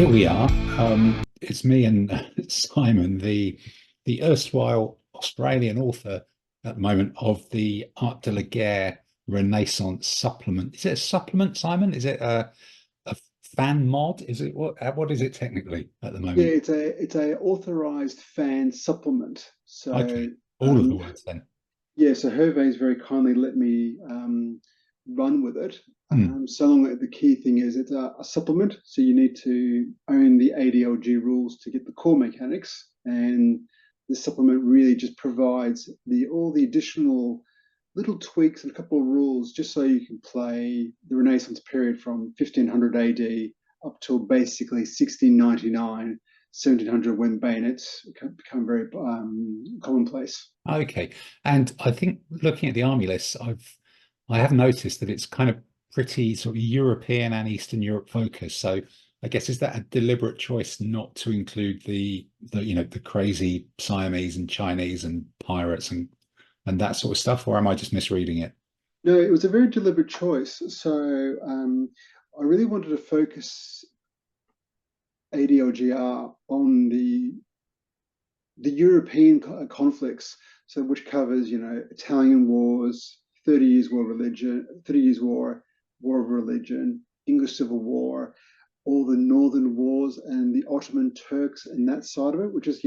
here we are. It's me and Simon, the erstwhile Australian author at the moment of the Art de la Guerre Renaissance supplement. Is it a supplement, Simon? Is it a fan mod? Is it what is it technically at the Yeah, moment? it's a authorized fan supplement. So Okay, all of the words then. yeah, so Hervé's very kindly let me run with it. Hmm. So long that the key thing is it's a supplement, so you need to own the ADLG rules to get the core mechanics, and the supplement really just provides the all the additional little tweaks and a couple of rules just so you can play the Renaissance period from 1500 AD up till basically 1699, 1700 when bayonets become very commonplace. Okay, and I think looking at the army lists, I have noticed that it's kind of pretty sort of European and Eastern Europe focused. So I guess is that a deliberate choice not to include the crazy Siamese and Chinese and pirates and that sort of stuff, or am I just misreading it? No, it was a very deliberate choice. So I really wanted to focus ADLG-R on the European conflicts, so which covers, Italian wars, 30 Years' War religion, 30 Years' War, War of Religion, English Civil War, all the Northern Wars, and the Ottoman Turks, and that side of it, which is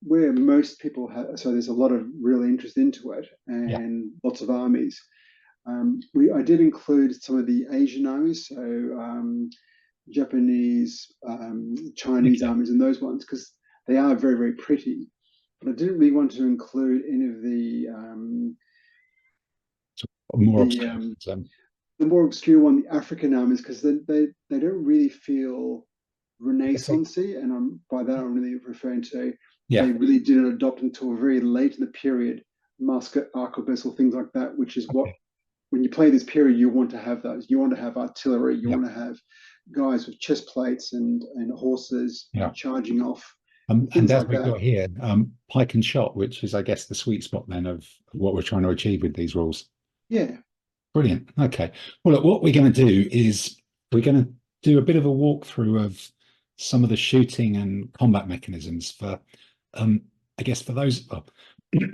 where most people have. So there's a lot of real interest into it, Yeah. and lots of armies. I did include some of the Asian armies, so Japanese, Chinese Okay. armies, and those ones because they are very, very pretty. But I didn't really want to include any of So more the obscure. um, So, the more obscure one, the African armies, because they don't really feel I guess they, Renaissancey, and by that I'm really referring to yeah. they really didn't adopt until very late in the period musket, arquebus, or things like that, which is what Okay. when you play this period you want to have those. You want to have artillery. You Yeah. want to have guys with chest plates and horses Yeah. charging off and And things as like we've that. got here, pike and shot, which is, I guess, the sweet spot then of what we're trying to achieve with these rules. Yeah. Brilliant. Okay. Well, look, what we're going to do is we're going to do a bit of a walkthrough of some of the shooting and combat mechanisms for, um, I guess, for those. Well,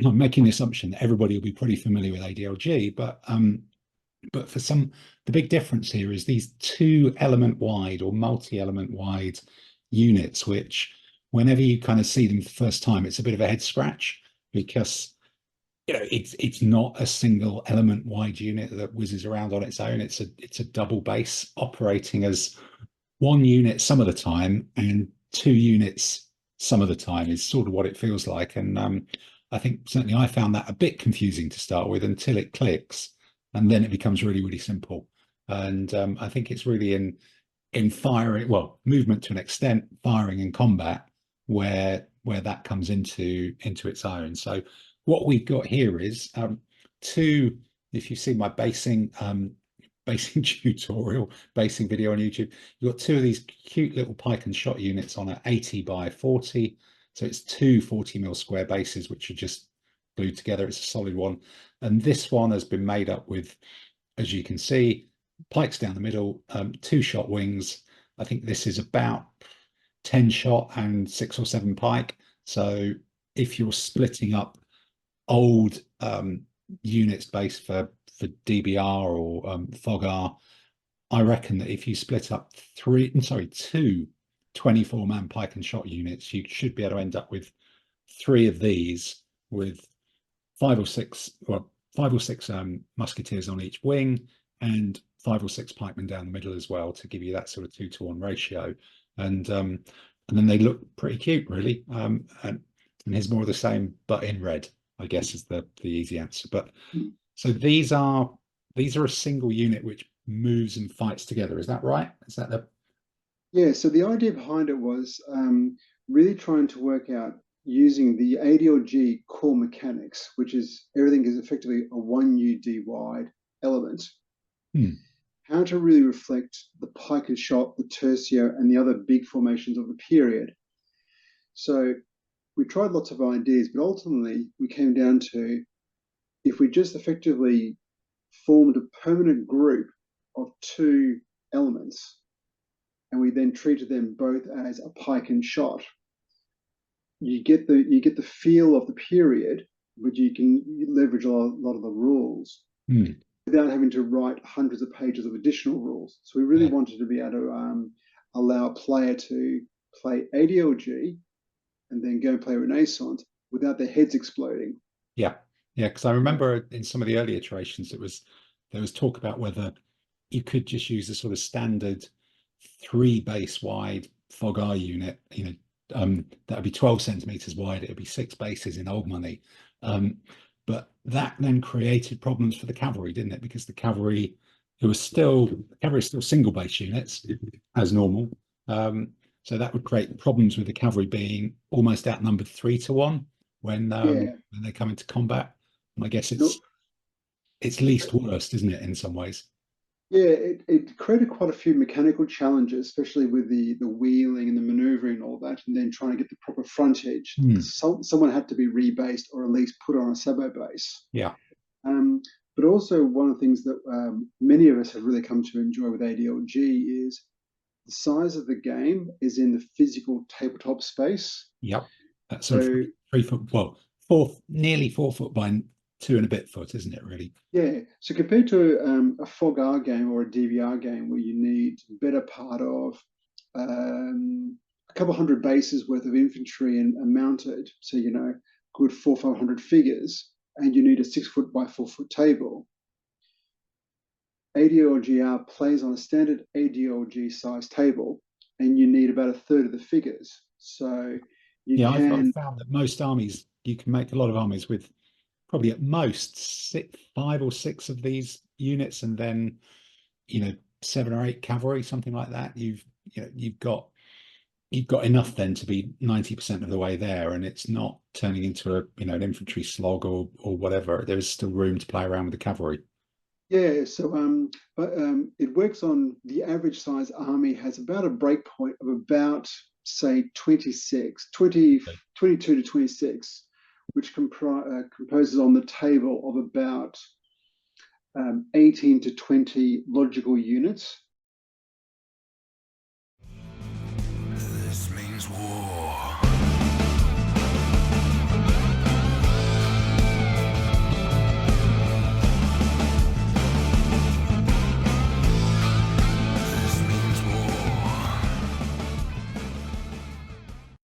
I'm making the assumption that everybody will be pretty familiar with ADLG, but for some, the big difference here is these two element wide or multi-element wide units, which whenever you kind of see them for the first time, it's a bit of a head scratch because it's not a single element wide unit that whizzes around on its own. It's a double base operating as one unit some of the time and two units some of the time is sort of what it feels like. And I think certainly I found that a bit confusing to start with until it clicks, and then it becomes really, really simple. And I think it's really in firing, well, movement to an extent, firing and combat, where that comes into its own. So what we've got here is two. If you see my basing tutorial, basing video on YouTube, you've got two of these cute little pike and shot units on an 80 by 40. So it's two 40 mil square bases, which are just glued together. It's a solid one. And this one has been made up with, as you can see, pikes down the middle, two shot wings. I think this is about 10 shot and 6 or 7 pike. So if you're splitting up old units based for DBR or FOG-R, I reckon that if you split up two 24-man pike and shot units, you should be able to end up with three of these with five or six musketeers on each wing and 5 or 6 pikemen down the middle as well to give you that sort of 2-to-1 ratio. And then they look pretty cute, really. And here's more of the same, but in red, I guess is the easy answer. But so these are a single unit which moves and fights together. Is that right? Is that the Yeah, so the idea behind it was really trying to work out using the ADLG core mechanics, which is everything is effectively a 1UD wide element, hmm, how to really reflect the pike and shot, the tercio, and the other big formations of the period. So we tried lots of ideas, but ultimately we came down to if we just effectively formed a permanent group of two elements and we then treated them both as a pike and shot, you get the feel of the period, but you can leverage a lot of the rules without having to write hundreds of pages of additional rules. So we really wanted to be able to allow a player to play ADLG and then go play Renaissance without their heads exploding. Yeah, because I remember in some of the early iterations, there was talk about whether you could just use the sort of standard 3 base wide FOG-R unit, that would be 12 centimeters wide. It would be 6 bases in old money. But that then created problems for the cavalry, didn't it? Because the cavalry is still single base units as normal. So that would create problems with the cavalry being almost outnumbered 3 to 1 when they come into combat. And I guess it's least worst, isn't it, in some ways? Yeah, it created quite a few mechanical challenges, especially with the wheeling and the maneuvering and all that, and then trying to get the proper frontage. Someone had to be rebased or at least put on a sabo base. Yeah. But also one of the things that many of us have really come to enjoy with ADLG is the size of the game is in the physical tabletop space. Yep. That's sort of 3 foot, well, nearly 4 foot by 2 and a bit foot, isn't it, really? Yeah. So compared to a FOG-R game or a DVR game where you need better part of a couple hundred bases worth of infantry and mounted, so good 400-500 figures, and you need a 6 foot by 4 foot table. ADLG-R plays on a standard ADLG size table, and you need about a third of the figures. So I've found that most armies, you can make a lot of armies with probably at most 5 or 6 of these units, and then 7 or 8 cavalry, something like that. You've got enough then to be 90% of the way there, and it's not turning into an infantry slog or whatever. There is still room to play around with the cavalry. Yeah, so it works on the average size army has about a break point of about, say, 22 to 26, which composes on the table of about 18 to 20 logical units. This means war.